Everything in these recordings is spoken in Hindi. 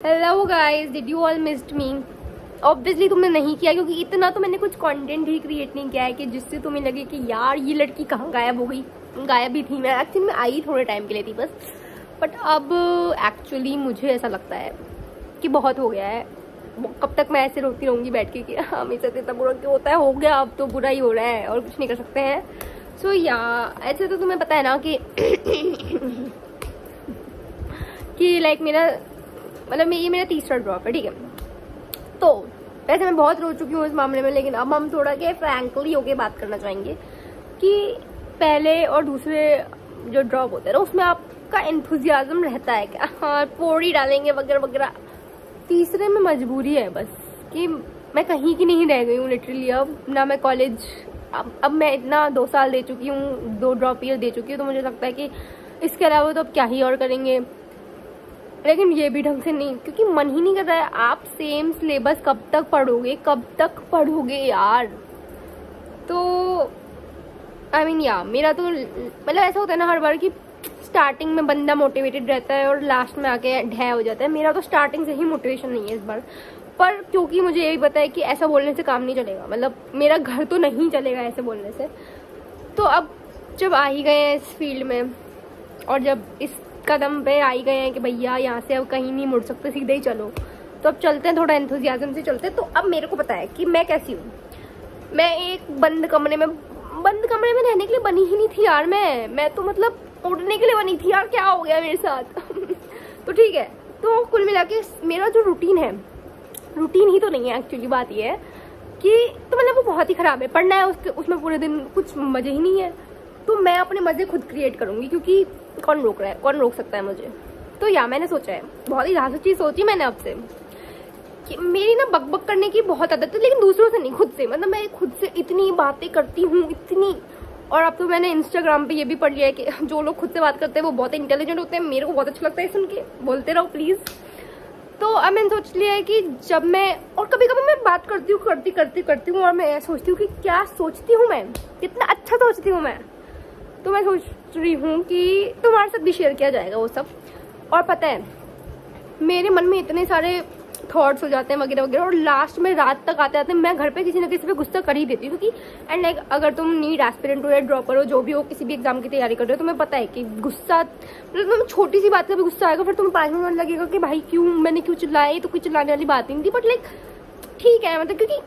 Hello guys, did you all missed me? Obviously तुमने नहीं किया, क्योंकि इतना तो मैंने कुछ कंटेंट ही क्रिएट नहीं किया है कि जिससे तुम्हें लगे कि यार ये लड़की कहाँ गायब हो गई। गायब ही थी मैं, एक्चुअली मैं आई थोड़े टाइम के लिए थी बस, बट अब एक्चुअली मुझे ऐसा लगता है कि बहुत हो गया है। कब तक मैं ऐसे रोती रहूँगी बैठ के कि हाँ मेरे साथ इतना बुरा क्यों होता है, हो गया अब तो बुरा ही हो रहा है और कुछ नहीं कर सकते हैं। सो या ऐसे तो तुम्हें पता है ना कि लाइक मेरा मतलब ये मेरा तीसरा ड्रॉप है, ठीक है। तो वैसे मैं बहुत रो चुकी हूँ इस मामले में, लेकिन अब हम थोड़ा क्या फ्रैंकली होके बात करना चाहेंगे कि पहले और दूसरे जो ड्रॉप होते हैं ना उसमें आपका एंथुजियाज्म रहता है कि हाँ पोड़ी डालेंगे वगैरह वगैरह। तीसरे में मजबूरी है बस कि मैं कहीं की नहीं रह गई हूँ लिटरली। अब ना मैं कॉलेज, अब मैं इतना 2 साल दे चुकी हूँ, 2 ड्रॉप ईयर दे चुकी हूँ, तो मुझे लगता है कि इसके अलावा तो अब क्या ही और करेंगे। लेकिन ये भी ढंग से नहीं, क्योंकि मन ही नहीं कर रहा है। आप सेम सिलेबस कब तक पढ़ोगे यार। तो आई मीन मेरा तो मतलब ऐसा होता है ना हर बार कि स्टार्टिंग में बंदा मोटिवेटेड रहता है और लास्ट में आके ढह हो जाता है। मेरा तो स्टार्टिंग से ही मोटिवेशन नहीं है इस बार, पर क्योंकि मुझे ये भी पता है कि ऐसा बोलने से काम नहीं चलेगा, मतलब मेरा घर तो नहीं चलेगा ऐसे बोलने से। तो अब जब आ ही गए हैं इस फील्ड में और जब इस कदम पे आ ही गए हैं कि भैया यहाँ से अब कहीं नहीं मुड़ सकते, सीधे ही चलो, तो अब चलते हैं, थोड़ा एंथुजियाज्म से चलते हैं। तो अब मेरे को पता है कि मैं कैसी हूँ। मैं एक बंद कमरे में रहने के लिए बनी ही नहीं थी यार। मैं तो मतलब उड़ने के लिए बनी थी यार, क्या हो गया मेरे साथ। तो ठीक है, तो कुल मिला के मेरा जो रूटीन है, रूटीन ही तो नहीं है एक्चुअली, बात ये है कि तो मतलब वो बहुत ही खराब है। पढ़ना है उसमें पूरे दिन कुछ मजे ही नहीं है। तो मैं अपने मजे खुद क्रिएट करूंगी, क्योंकि कौन रोक सकता है मुझे। तो मैंने सोचा है, बहुत ही ज़्यादा चीज सोची मैंने आपसे कि मेरी ना बकबक करने की बहुत आदत है, लेकिन दूसरों से नहीं, खुद से। मतलब मैं खुद से इतनी बातें करती हूँ, इतनी। और अब तो मैंने इंस्टाग्राम पे ये भी पढ़ लिया है कि जो लोग खुद से बात करते हैं वो बहुत इंटेलिजेंट होते हैं। मेरे को बहुत अच्छा लगता है सुन के, बोलते रहो प्लीज। तो अब मैंने सोच लिया है कि जब मैं, और कभी कभी मैं बात करती हूँ और मैं सोचती हूँ कि क्या सोचती हूँ मैं, कितना अच्छा सोचती हूँ मैं। तो मैं सोच रही हूँ कि तुम्हारे साथ भी शेयर किया जाएगा वो सब। और पता है मेरे मन में इतने सारे थॉट्स हो जाते हैं वगैरह वगैरह, और लास्ट में रात तक आते आते मैं घर पे किसी न किसी पे गुस्सा कर ही देती हूँ। क्योंकि एंड लाइक अगर तुम नीट एस्पिरेंट हो या ड्रॉपर हो, जो भी हो, किसी भी एग्जाम की तैयारी कर रहे हो, तुम्हें पता है कि गुस्सा मतलब तुम्हें छोटी सी बात का भी गुस्सा आएगा, फिर तुम्हें 5 मिनट लगेगा कि भाई मैंने क्यों चिल्लाया, तो कोई चिल्लाने वाली बात ही नहीं थी। बट लाइक ठीक है, मतलब क्योंकि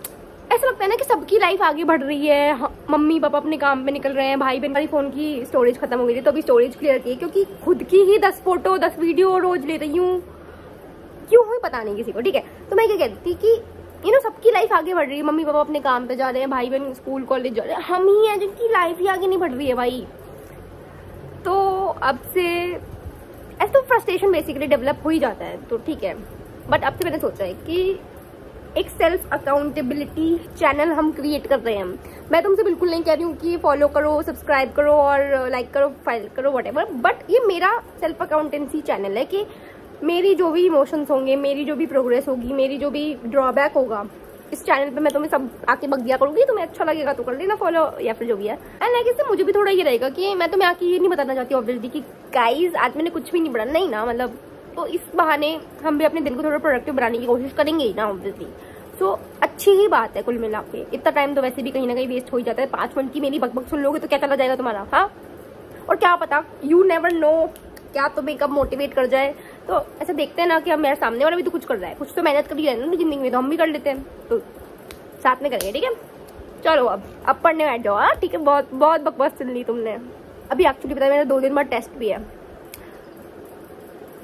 ऐसा लगता है ना कि सबकी लाइफ आगे बढ़ रही है। मम्मी पापा अपने काम पे निकल रहे हैं, भाई बहन। मेरी फोन की स्टोरेज खत्म हो गई थी तो अभी स्टोरेज क्लियर की, क्योंकि खुद की ही 10 फोटो 10 वीडियो रोज ले रही हूँ, क्यों हुई पता नहीं किसी को, ठीक है। तो मैं क्या कहती कि सबकी लाइफ आगे बढ़ रही है। मम्मी पापा अपने काम पे जा रहे हैं, भाई बहन स्कूल कॉलेज जा रहे हैं, हम ही हैं जिनकी लाइफ ही आगे नहीं बढ़ रही है भाई। तो अब से ऐसा तो फ्रस्ट्रेशन बेसिकली डेवलप हो ही जाता है, तो ठीक है। बट अब से मैंने सोचा है कि एक सेल्फ अकाउंटेबिलिटी चैनल हम क्रिएट कर रहे हैं। मैं तुमसे बिल्कुल नहीं कह रही हूँ कि फॉलो करो, सब्सक्राइब करो और लाइक करो, फाइल करो, व्हाटएवर, बट ये मेरा सेल्फ अकाउंटेंसी चैनल है कि मेरी जो भी इमोशंस होंगे, मेरी जो भी प्रोग्रेस होगी, मेरी जो भी ड्रॉबैक होगा, इस चैनल पे मैं तुम्हें सब आके बक दिया करूंगी। तुम्हें अच्छा लगेगा तो कर लेना फॉलो, या फिर जो भी है। एंड लाइक इससे मुझे भी थोड़ा ये रहेगा कि मैं तुम्हें आके ये नहीं बताना चाहती ऑब्वियसली कि गाइज आज मैंने कुछ भी नहीं पढ़ा, नहीं ना, मतलब तो इस बहाने हम भी अपने दिन को थोड़ा प्रोडक्टिव बनाने की कोशिश करेंगे ही ना ऑब्वियसली। तो अच्छी ही बात है कुल मिला के। इतना टाइम तो वैसे भी कहीं ना कहीं वेस्ट हो ही जाता है। 5 मिनट की मेरी बकबक सुन लोगे तो क्या चला जाएगा तुम्हारा, हाँ। और क्या पता, यू नेवर नो, क्या तुम्हें कब मोटिवेट कर जाए। तो ऐसा देखते हैं ना कि हम मेरे सामने वाला भी तो कुछ कर रहा है, कुछ तो मेहनत कर ही रहे हैं ना जिंदगी में, तो हम भी कर लेते हैं, तो साथ में करेंगे, ठीक है। चलो अब पढ़ने बैठ जाओ, हाँ ठीक है। बहुत बहुत बकवास सुन ली तुमने। अभी एक्चुअली पता है मेरा 2 दिन बाद टेस्ट भी है,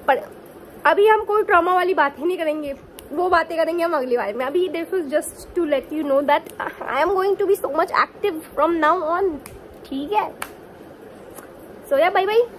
पर अभी हम कोई ट्रॉमा वाली बात ही नहीं करेंगे, वो बातें करेंगे हम अगली बार में। अभी this was just to let you know that I am going to be so much active from now on, ठीक है। सो या बाय बाय।